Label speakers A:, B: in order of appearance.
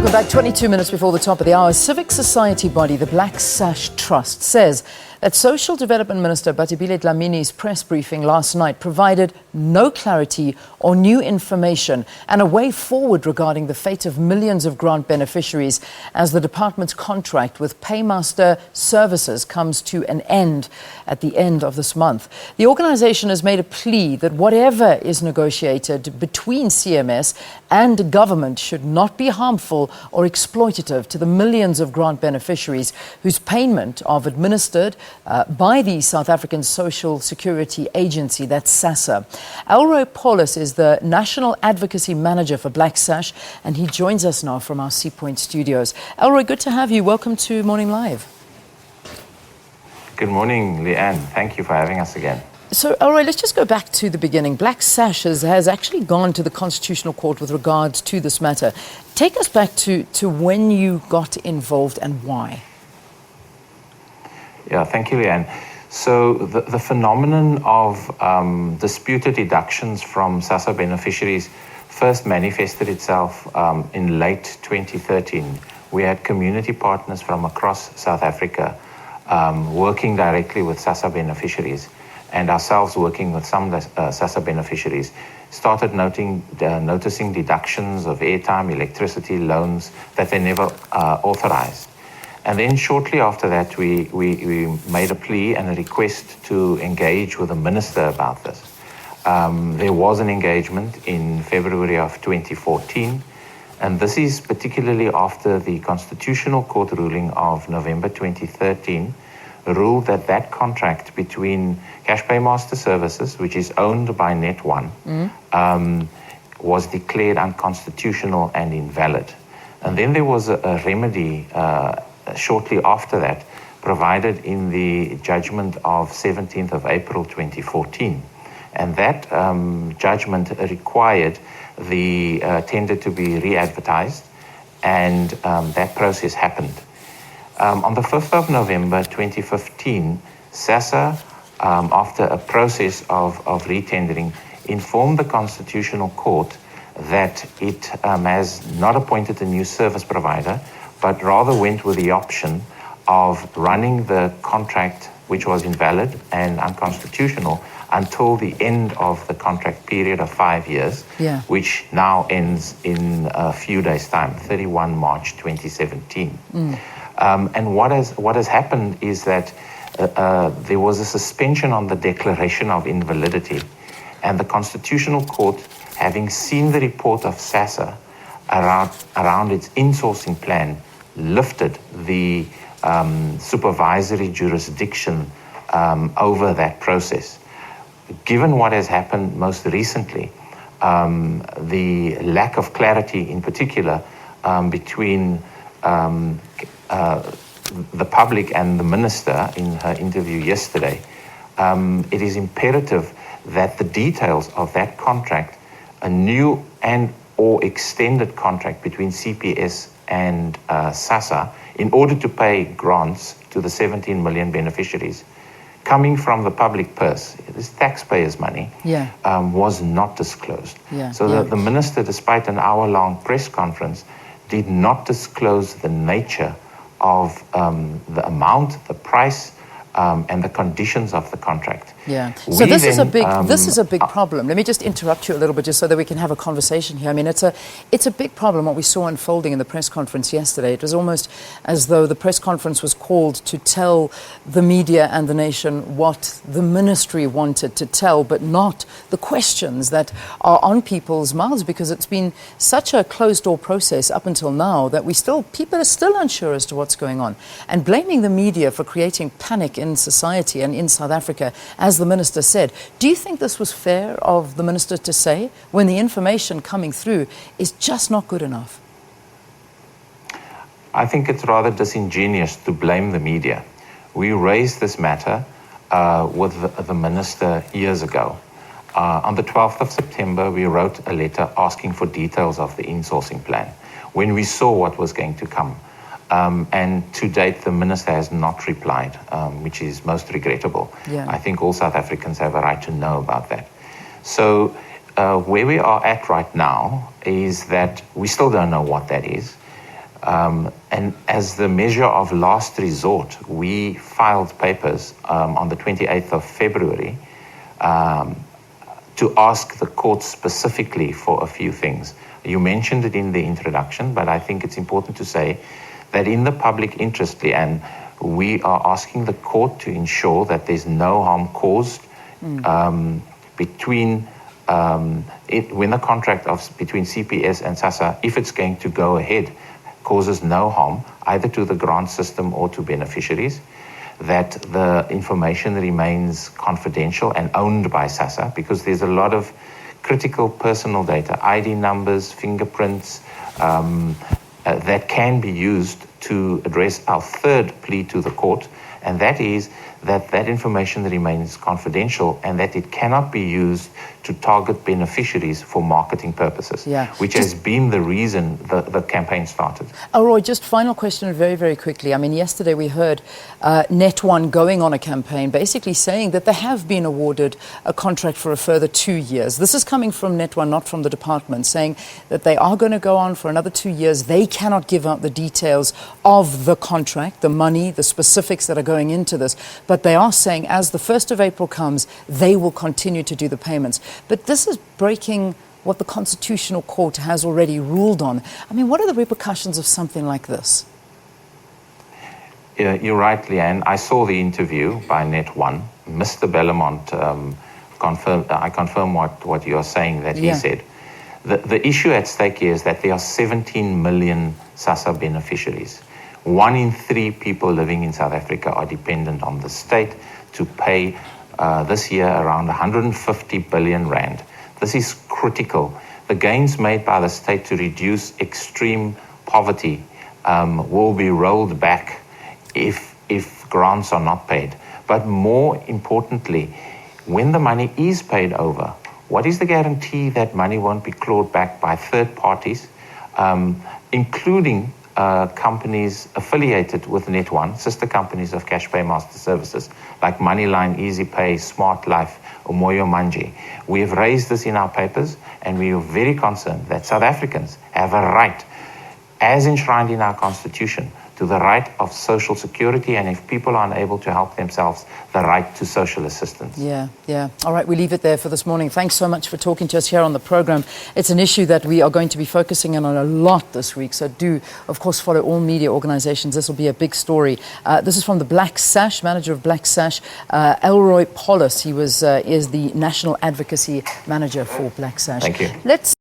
A: Welcome back. 22 minutes before the top of the hour. Civic Society body, the Black Sash Trust, says that Social Development Minister Bathabile Dlamini's press briefing last night provided no clarity or new information and a way forward regarding the fate of millions of grant beneficiaries as the department's contract with Paymaster Services comes to an end at the end of this month. The organisation has made a plea that whatever is negotiated between CMS and government should not be harmful or exploitative to the millions of grant beneficiaries whose payment of administered by the South African Social Security Agency, that's SASSA. Elroy Paulus is the National Advocacy Manager for Black Sash, and he joins us now from our Seapoint studios. Elroy, good to have you. Welcome to Morning Live.
B: Good morning, Leanne. Thank you for having us again.
A: So, Elroy, let's just go back to the beginning. Black Sash has actually gone to the Constitutional Court with regards to this matter. Take us back to when you got involved and why.
B: Yeah, thank you, Leanne. So the phenomenon of disputed deductions from SASSA beneficiaries first manifested itself in late 2013. We had community partners from across South Africa working directly with SASSA beneficiaries, and ourselves working with some SASSA beneficiaries, started noticing deductions of airtime, electricity, loans that they never authorized. And then shortly after that, we made a plea and a request to engage with the minister about this. There was an engagement in February of 2014, and this is particularly after the Constitutional Court ruling of November 2013 ruled that that contract between Cash Paymaster Services, which is owned by Net1, was declared unconstitutional and invalid. And then there was a remedy shortly after that, provided in the judgment of 17th of April 2014. And that judgment required the tender to be re-advertised, and that process happened. On the 5th of November 2015, SASSA, after a process of re-tendering, informed the Constitutional Court that it has not appointed a new service provider, but rather went with the option of running the contract, which was invalid and unconstitutional, until the end of the contract period of 5 years, which now ends in a few days' time, 31 March 2017. And what has happened is that there was a suspension on the declaration of invalidity, and the Constitutional Court, having seen the report of SASSA around its insourcing plan, lifted the supervisory jurisdiction over that process. Given what has happened most recently, the lack of clarity in particular between the public and the minister in her interview yesterday, it is imperative that the details of that contract, a new and or extended contract between CPS and SASSA, in order to pay grants to the 17 million beneficiaries coming from the public purse, this taxpayers' money, was not disclosed. The minister, despite an hour-long press conference, did not disclose the nature of the amount, the price, and the conditions of the contract.
A: So this is a big problem. Let me just interrupt you a little bit, just so that we can have a conversation here. I mean, it's a big problem. What we saw unfolding in the press conference yesterday, it was almost as though the press conference was called to tell the media and the nation what the ministry wanted to tell, but not the questions that are on people's mouths, because it's been such a closed-door process up until now that people are still unsure as to what's going on. And blaming the media for creating panic in society and in South Africa, as the minister said, do you think this was fair of the minister to say when the information coming through is just not good enough?
B: I think it's rather disingenuous to blame the media. We raised this matter with the minister years ago. On the 12th of September, we wrote a letter asking for details of the insourcing plan when we saw what was going to come. And to date, the minister has not replied, which is most regrettable. I think all South Africans have a right to know about that. So where we are at right now is that we still don't know what that is. And as the measure of last resort, we filed papers on the 28th of February to ask the court specifically for a few things. You mentioned it in the introduction, but I think it's important to say that in the public interest, Leanne, we are asking the court to ensure that there's no harm caused between when the contract between CPS and SASSA, if it's going to go ahead, causes no harm either to the grant system or to beneficiaries, that the information remains confidential and owned by SASSA, because there's a lot of critical personal data, ID numbers, fingerprints, that can be used to address our third plea to the court, and that is that information remains confidential and that it cannot be used to target beneficiaries for marketing purposes, which has been the reason the campaign started.
A: Elroy, just final question very, very quickly. I mean, yesterday we heard Net1 going on a campaign basically saying that they have been awarded a contract for a further 2 years. This is coming from Net1, not from the department, saying that they are going to go on for another 2 years. They cannot give out the details of the contract, the money, the specifics that are going into this, but they are saying as the 1st of April comes, they will continue to do the payments. But this is breaking what the Constitutional Court has already ruled on. I mean, what are the repercussions of something like this?
B: Yeah, you're right, Leanne. I saw the interview by Net1. Mr. Bellamont I confirm what you are saying that he said. The issue at stake here is that there are 17 million SASSA beneficiaries. 1 in 3 people living in South Africa are dependent on the state to pay this year around 150 billion rand. This is critical. The gains made by the state to reduce extreme poverty will be rolled back if grants are not paid. But more importantly, when the money is paid over, what is the guarantee that money won't be clawed back by third parties, including companies affiliated with Net1, sister companies of Cash Paymaster Services, like Moneyline, EasyPay, Smart Life, or Moyo Manji. We have raised this in our papers, and we are very concerned that South Africans have a right, as enshrined in our Constitution, to the right of social security, and if people are unable to help themselves, the right to social assistance.
A: Yeah. All right, we leave it there for this morning. Thanks so much for talking to us here on the program. It's an issue that we are going to be focusing on a lot this week, so do, of course, follow all media organizations. This will be a big story. This is from the Black Sash, manager of Black Sash, Elroy Paulus. He is the National Advocacy Manager for Black Sash.
B: Thank you.
A: Let's